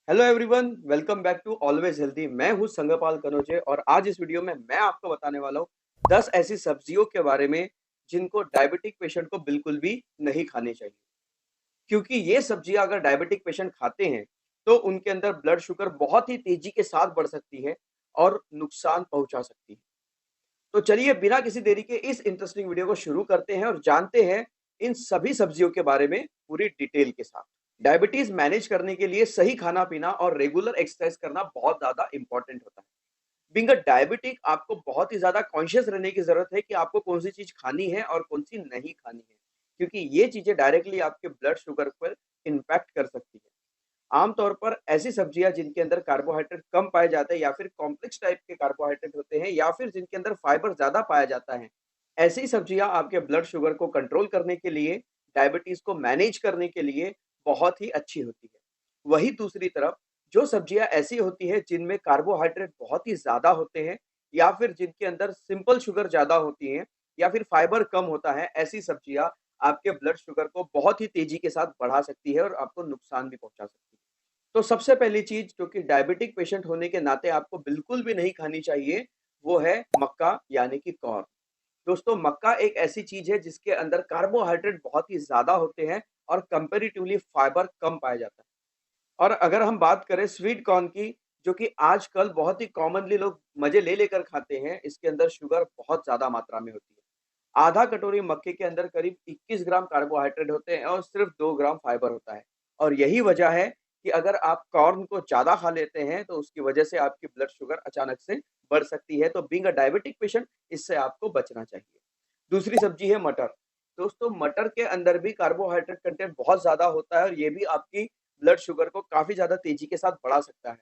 Hello everyone, welcome back to Always Healthy. मैं हूं संगपाल कनोजे और आज इस वीडियो में मैं आपको बताने वाला हूं 10 ऐसी सब्जियों के बारे में जिनको डायबिटिक पेशेंट को बिल्कुल भी नहीं खानी चाहिए। क्योंकि ये सब्जियां अगर डायबिटिक पेशेंट खाते हैं तो उनके अंदर ब्लड शुगर बहुत ही तेजी के साथ बढ़ सकती है और नुकसान पहुंचा सकती है। तो चलिए बिना किसी देरी के इस इंटरेस्टिंग वीडियो को शुरू करते हैं और जानते हैं इन सभी सब्जियों के बारे में पूरी डिटेल के साथ। डायबिटीज मैनेज करने के लिए सही खाना पीना और रेगुलर एक्सरसाइज करना बहुत ज्यादा इंपॉर्टेंट होता है। बीइंग अ डायबिटिक आपको बहुत ही ज्यादा कॉन्शियस रहने की जरूरत है कि आपको कौन सी चीज खानी है और कौन सी नहीं खानी है, क्योंकि ये चीजें डायरेक्टली आपके ब्लड शुगर पर इम्पैक्ट कर सकती है। आमतौर पर ऐसी सब्जियां जिनके अंदर कार्बोहाइड्रेट कम पाए जाते हैं या फिर कॉम्प्लेक्स टाइप के कार्बोहाइड्रेट होते हैं या फिर जिनके अंदर फाइबर ज्यादा पाया जाता है, ऐसी सब्जियां आपके ब्लड शुगर को कंट्रोल करने के लिए, डायबिटीज को मैनेज करने के लिए बहुत ही अच्छी होती है। वही दूसरी तरफ जो सब्जियां ऐसी होती है जिनमें कार्बोहाइड्रेट बहुत ही ज्यादा होते हैं या फिर जिनके अंदर सिंपल शुगर ज्यादा होती है या फिर फाइबर कम होता है, ऐसी सब्जियां आपके ब्लड शुगर को बहुत ही तेजी के साथ बढ़ा सकती है और आपको नुकसान भी पहुंचा सकती है। तो सबसे पहली चीज जो कि डायबिटिक पेशेंट होने के नाते आपको बिल्कुल भी नहीं खानी चाहिए, वो है मक्का यानी कि कॉर्न। दोस्तों, मक्का एक ऐसी चीज है जिसके अंदर कार्बोहाइड्रेट बहुत ही ज्यादा होते हैं और कंपेरेटिवली फाइबर कम पाया जाता है। और अगर हम बात करें स्वीट कॉर्न की, जो कि आजकल बहुत ही कॉमनली लोग मजे ले लेकर खाते हैं, इसके अंदर शुगर बहुत ज्यादा मात्रा में होती है। आधा कटोरी मक्के के अंदर करीब 21 ग्राम कार्बोहाइड्रेट होते हैं और सिर्फ 2 ग्राम फाइबर होता है। और यही वजह है कि अगर आप कॉर्न को ज्यादा खा लेते हैं तो उसकी वजह से आपकी ब्लड शुगर अचानक से बढ़ सकती है। तो बीइंग अ डायबिटिक पेशेंट, इससे आपको बचना चाहिए। दूसरी सब्जी है मटर। दोस्तों, मटर के अंदर भी कार्बोहाइड्रेट कंटेंट बहुत ज्यादा होता है और ये भी आपकी ब्लड शुगर को काफी ज्यादा तेजी के साथ बढ़ा सकता है।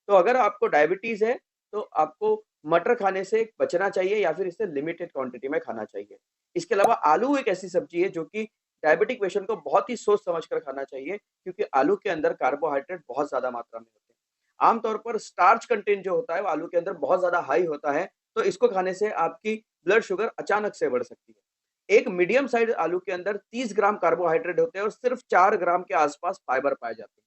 तो अगर आपको डायबिटीज है तो आपको मटर खाने से बचना चाहिए या फिर इसे लिमिटेड क्वांटिटी में खाना चाहिए। इसके अलावा आलू एक ऐसी सब्जी है जो कि डायबिटिक पेशेंट को बहुत ही सोच समझ कर खाना चाहिए, क्योंकि आलू के अंदर कार्बोहाइड्रेट बहुत ज्यादा मात्रा में होते हैं। आमतौर पर स्टार्च कंटेंट जो होता है वो आलू के अंदर बहुत ज्यादा हाई होता है, तो इसको खाने से आपकी ब्लड शुगर अचानक से बढ़ सकती है। एक मीडियम साइज आलू के अंदर 30 ग्राम कार्बोहाइड्रेट होते हैं और सिर्फ 4 ग्राम के आसपास फाइबर पाए जाते हैं।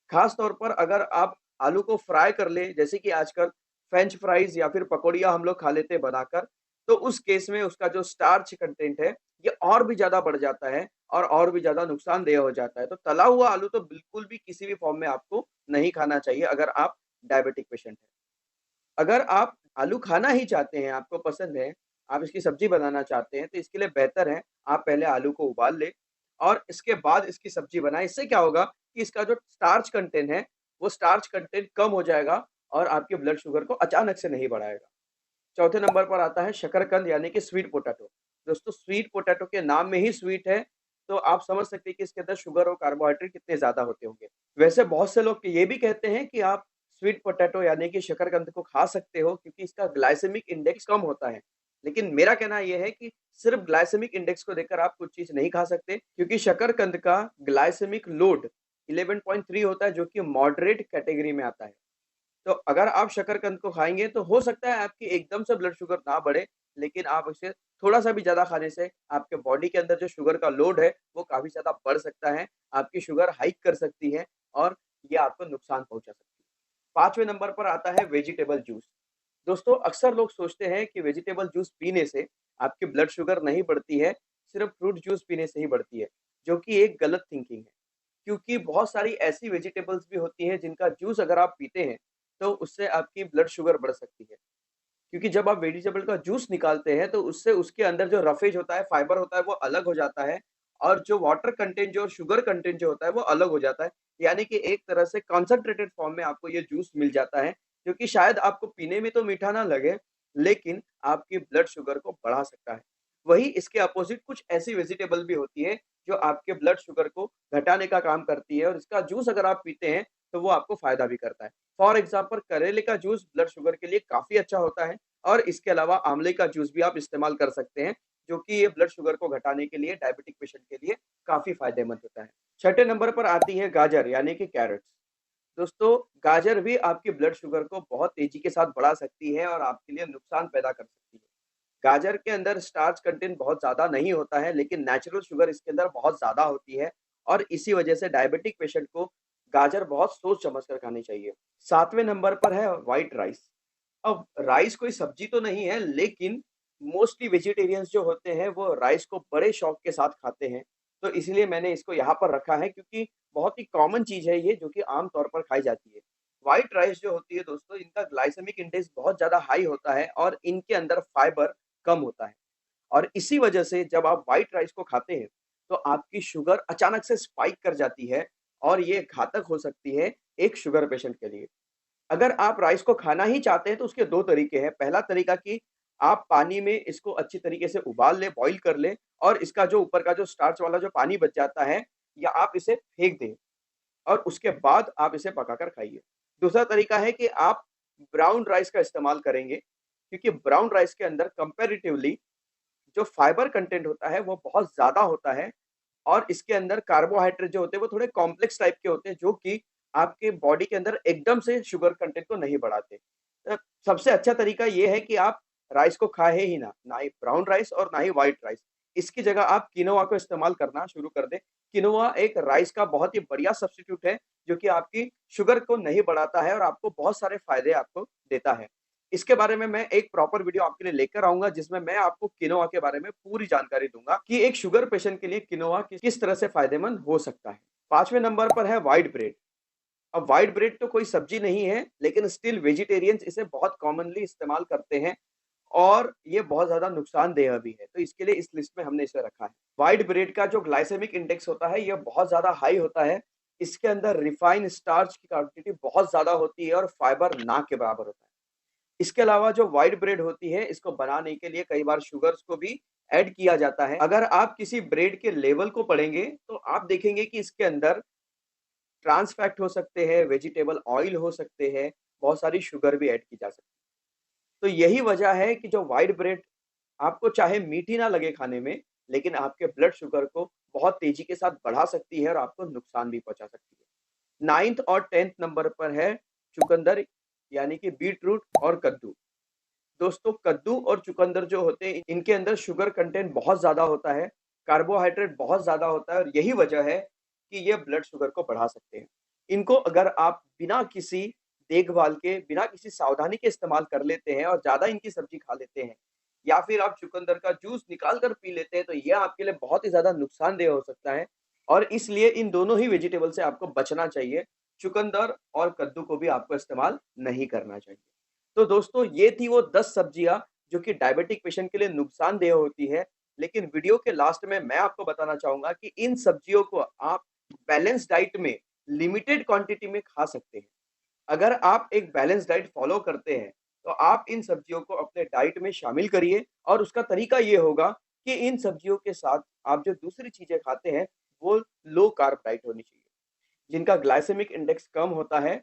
खास तौर पर अगर आप आलू को फ्राई कर ले, जैसे कि आजकल फ्रेंच फ्राइज या फिर पकौड़ियाँ हम लोग खा लेते हैं बनाकर, तो उस केस में उसका जो स्टार्च कंटेंट है, ये और भी ज़्यादा बढ़ जाता है और भी ज़्यादा नुकसानदेह हो जाता है। तो तला हुआ आलू तो बिल्कुल भी किसी भी फॉर्म में आपको नहीं खाना चाहिए अगर आप डायबिटिक पेशेंट हैं। अगर आप आलू खाना ही चाहते हैं, आपको पसंद है, आप इसकी सब्जी बनाना चाहते हैं, तो इसके लिए बेहतर है आप पहले आलू को उबाल लें और इसके बाद इसकी सब्जी बनाएँ। इससे क्या होगा कि इसका जो स्टार्च कंटेंट है, वो स्टार्च कंटेंट कम हो जाएगा और आपके ब्लड शुगर को अचानक से नहीं बढ़ाएगा। चौथे नंबर पर आता है शकरकंद यानी कि स्वीट पोटैटो। दोस्तों, स्वीट पोटैटो के नाम में ही स्वीट है, तो आप समझ सकते हैं कि इसके अंदर शुगर और कार्बोहाइड्रेट कितने ज़्यादा होते होंगे। वैसे बहुत से लोग ये भी कहते हैं कि आप स्वीट पोटैटो यानी कि शकरकंद को खा सकते हो क्योंकि इसका ग्लाइसेमिक इंडेक्स कम होता है। लेकिन मेरा कहना ये है कि सिर्फ ग्लाइसेमिक इंडेक्स को देखकर आप कुछ चीज़ नहीं खा सकते, क्योंकि शकरकंद का ग्लाइसेमिक लोड 11.3 होता है, जो कि मॉडरेट कैटेगरी में आता है। तो अगर आप शकरकंद को खाएँगे तो हो सकता है आपकी एकदम से ब्लड शुगर ना बढ़े, लेकिन आप इसे थोड़ा-सा भी ज़्यादा खाने से आपके बॉडी के अंदर जो शुगर का लोड है, वो काफ़ी ज़्यादा बढ़ सकता है। आपकी शुगर हाइक कर सकती है और ये आपको नुकसान पहुँचा सकती है। 5वें नंबर पर आता है वेजिटेबल जूस। दोस्तों, अक्सर लोग सोचते हैं कि वेजिटेबल जूस पीने से आपकी ब्लड शुगर नहीं बढ़ती है, सिर्फ फ्रूट जूस पीने से ही बढ़ती है, जो कि एक गलत थिंकिंग है। क्योंकि बहुत सारी ऐसी वेजिटेबल्स भी होती हैं जिनका जूस अगर आप पीते हैं, तो उससे आपकी ब्लड शुगर बढ़ सकती है। क्योंकि जब आप वेजिटेबल का जूस निकालते हैं तो उससे उसके अंदर जो रफेज होता है, फाइबर होता है, वो अलग हो जाता है और जो वाटर कंटेंट जो शुगर कंटेंट जो होता है वो अलग हो जाता है। यानी कि एक तरह से कंसंट्रेटेड फॉर्म में आपको ये जूस मिल जाता है, जो कि शायद आपको पीने में तो मीठा ना लगे, लेकिन आपकी ब्लड शुगर को बढ़ा सकता है। वही इसके अपोज़िट कुछ ऐसी वेजिटेबल भी होती है जो आपके ब्लड शुगर को घटाने का काम करती है और इसका जूस अगर आप पीते हैं, तो वो आपको फ़ायदा भी करता है। फॉर एग्ज़ाम्पल करेले का जूस ब्लड शुगर के लिए काफ़ी अच्छा होता है और इसके अलावा आंवले का जूस भी आप इस्तेमाल कर सकते हैं, जो कि ये ब्लड शुगर को घटाने के लिए डायबिटिक पेशेंट के लिए काफ़ी फ़ायदेमंद होता है। छठे नंबर पर आती है गाजर यानी कि कैरट्स। दोस्तों, गाजर भी आपकी ब्लड शुगर को बहुत तेज़ी के साथ बढ़ा सकती है और आपके लिए नुकसान पैदा कर सकती है। गाजर के अंदर स्टार्च कंटेंट बहुत ज़्यादा नहीं होता है, लेकिन नेचुरल शुगर इसके अंदर बहुत ज़्यादा होती है और इसी वजह से डायबिटिक पेशेंट को गाजर बहुत सोच समझ कर खानी चाहिए। 7वें नंबर पर है व्हाइट राइस। अब राइस कोई सब्जी तो नहीं है, लेकिन मोस्टली वेजिटेरियंस जो होते हैं वो राइस को बड़े शौक के साथ खाते हैं। तो इसलिए मैंने इसको यहाँ पर रखा है, क्योंकि बहुत ही कॉमन चीज़ है ये, जो कि आम तौर पर खाई जाती है। व्हाइट राइस जो होती है दोस्तों, इनका ग्लाइसेमिक इंडेक्स बहुत ज़्यादा हाई होता है और इनके अंदर फाइबर कम होता है। और इसी वजह से जब आप व्हाइट राइस को खाते हैं, तो आपकी शुगर अचानक से स्पाइक कर जाती है और ये घातक हो सकती है एक शुगर पेशेंट के लिए। अगर आप राइस को खाना ही चाहते हैं तो उसके 2 तरीके हैं। पहला तरीका कि आप पानी में इसको अच्छी तरीके से उबाल लें, बॉयल कर लें और इसका जो ऊपर का जो स्टार्च वाला जो पानी बच जाता है, या आप इसे फेंक दें और उसके बाद आप इसे पकाकर खाइए। दूसरा तरीका है कि आप ब्राउन राइस का इस्तेमाल करेंगे, क्योंकि ब्राउन राइस के अंदर कंपैरेटिवली जो फाइबर कंटेंट होता है वो बहुत ज़्यादा होता है और इसके अंदर कार्बोहाइड्रेट जो होते हैं वो थोड़े कॉम्प्लेक्स टाइप के होते हैं, जो कि आपके बॉडी के अंदर एकदम से शुगर कंटेंट को नहीं बढ़ाते। सबसे अच्छा तरीका ये है कि आप राइस को खाएँ ही ना, ना ही ब्राउन राइस और ना ही व्हाइट राइस। इसकी जगह आप किनोआ को इस्तेमाल करना शुरू कर दें। किनोआ एक राइस का बहुत ही बढ़िया सब्स्टिट्यूट है, जो कि आपकी शुगर को नहीं बढ़ाता है और आपको बहुत सारे फ़ायदे आपको देता है। इसके बारे में मैं एक प्रॉपर वीडियो आपके लिए लेकर आऊँगा, जिसमें मैं आपको किनोआ के बारे में पूरी जानकारी दूँगा कि एक शुगर पेशेंट के लिए किनोआ किस तरह से फ़ायदेमंद हो सकता है। 5वें नंबर पर है व्हाइट ब्रेड। अब व्हाइट ब्रेड तो कोई सब्जी नहीं है, लेकिन स्टिल वेजिटेरियंस इसे बहुत कॉमनली इस्तेमाल करते हैं और ये बहुत ज़्यादा नुकसानदेह भी है, तो इसके लिए इस लिस्ट में हमने इसे रखा है। व्हाइट ब्रेड का जो ग्लाइसेमिक इंडेक्स होता है, ये बहुत ज़्यादा हाई होता है। इसके अंदर रिफाइंड स्टार्च की क्वांटिटी बहुत ज़्यादा होती है और फाइबर ना के बराबर होता है। इसके अलावा जो व्हाइट ब्रेड होती है, इसको बनाने के लिए कई बार शुगर्स को भी ऐड किया जाता है। अगर आप किसी ब्रेड के लेवल को पढ़ेंगे, तो आप देखेंगे कि इसके अंदर ट्रांस फैट हो सकते हैं, वेजिटेबल ऑयल हो सकते हैं, बहुत सारी शुगर भी ऐड की जा सकती है। तो यही वजह है कि जो व्हाइट ब्रेड आपको चाहे मीठी ना लगे खाने में, लेकिन आपके ब्लड शुगर को बहुत तेज़ी के साथ बढ़ा सकती है और आपको नुकसान भी पहुँचा सकती है। 9th और 10th नंबर पर है चुकंदर, यानी कि बीटरूट और कद्दू। दोस्तों, कद्दू और चुकंदर जो होते हैं, इनके अंदर शुगर कंटेंट बहुत ज़्यादा होता है, कार्बोहाइड्रेट बहुत ज़्यादा होता है और यही वजह है कि ये ब्लड शुगर को बढ़ा सकते हैं। इनको अगर आप बिना किसी देखभाल के, बिना किसी सावधानी के इस्तेमाल कर लेते हैं और ज़्यादा इनकी सब्ज़ी खा लेते हैं, या फिर आप चुकंदर का जूस निकाल कर पी लेते हैं, तो ये आपके लिए बहुत ही ज़्यादा नुकसानदेह हो सकता है और इसलिए इन दोनों ही वेजिटेबल से आपको बचना चाहिए। चुकंदर और कद्दू को भी आपको इस्तेमाल नहीं करना चाहिए। तो दोस्तों, ये थी वो 10 सब्जियाँ जो कि डायबिटिक पेशेंट के लिए नुकसानदेह होती है। लेकिन वीडियो के लास्ट में मैं आपको बताना चाहूँगा कि इन सब्जियों को आप बैलेंस डाइट में लिमिटेड क्वांटिटी में खा सकते हैं। अगर आप एक बैलेंस डाइट फ़ॉलो करते हैं, तो आप इन सब्जियों को अपने डाइट में शामिल करिए और उसका तरीका ये होगा कि इन सब्जियों के साथ आप जो दूसरी चीज़ें खाते हैं, वो लो कार्ब डाइट होनी चाहिए, जिनका ग्लाइसेमिक इंडेक्स कम होता है,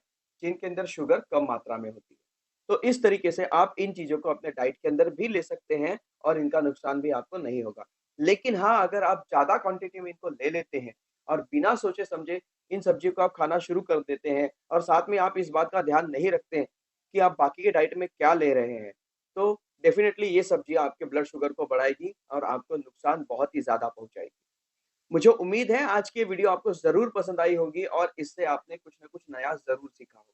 जिनके अंदर शुगर कम मात्रा में होती है। तो इस तरीके से आप इन चीज़ों को अपने डाइट के अंदर भी ले सकते हैं और इनका नुकसान भी आपको नहीं होगा। लेकिन हाँ, अगर आप ज़्यादा क्वांटिटी में इनको ले लेते हैं और बिना सोचे-समझे इन सब्जियों को आप खाना शुरू कर देते हैं और साथ में आप इस बात का ध्यान नहीं रखते हैं कि आप बाकी के डाइट में क्या ले रहे हैं, तो डेफ़िनिटली ये सब्जियाँ आपके ब्लड शुगर को बढ़ाएगी और आपको नुकसान बहुत ही ज़्यादा पहुँचाएगी। मुझे उम्मीद है आज की ये वीडियो आपको ज़रूर पसंद आई होगी और इससे आपने कुछ न कुछ नया ज़रूर सीखा होगा।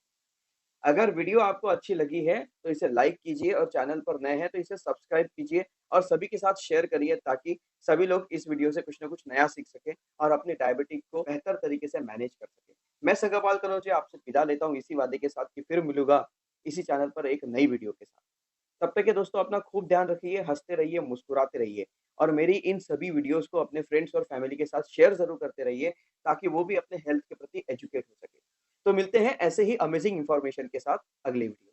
अगर वीडियो आपको अच्छी लगी है, तो इसे लाइक कीजिए और चैनल पर नए हैं तो इसे सब्सक्राइब कीजिए और सभी के साथ शेयर करिए, ताकि सभी लोग इस वीडियो से कुछ न कुछ नया सीख सकें और अपनी डायबिटीज़ को बेहतर तरीके से मैनेज कर सकें। मैं संगपाल कन्नौजे आपसे विदा लेता हूँ इसी वादे के साथ कि फिर मिलूँगा इसी चैनल पर एक नई वीडियो के साथ। तब तक के दोस्तों, अपना खूब ध्यान रखिए, हँसते रहिए, मुस्कुराते रहिए और मेरी इन सभी वीडियोज़ को अपने फ्रेंड्स और फैमिली के साथ शेयर ज़रूर करते रहिए, ताकि वो भी अपने हेल्थ के प्रति एजुकेट हो सके। तो मिलते हैं ऐसे ही अमेजिंग इन्फॉर्मेशन के साथ अगली वीडियो।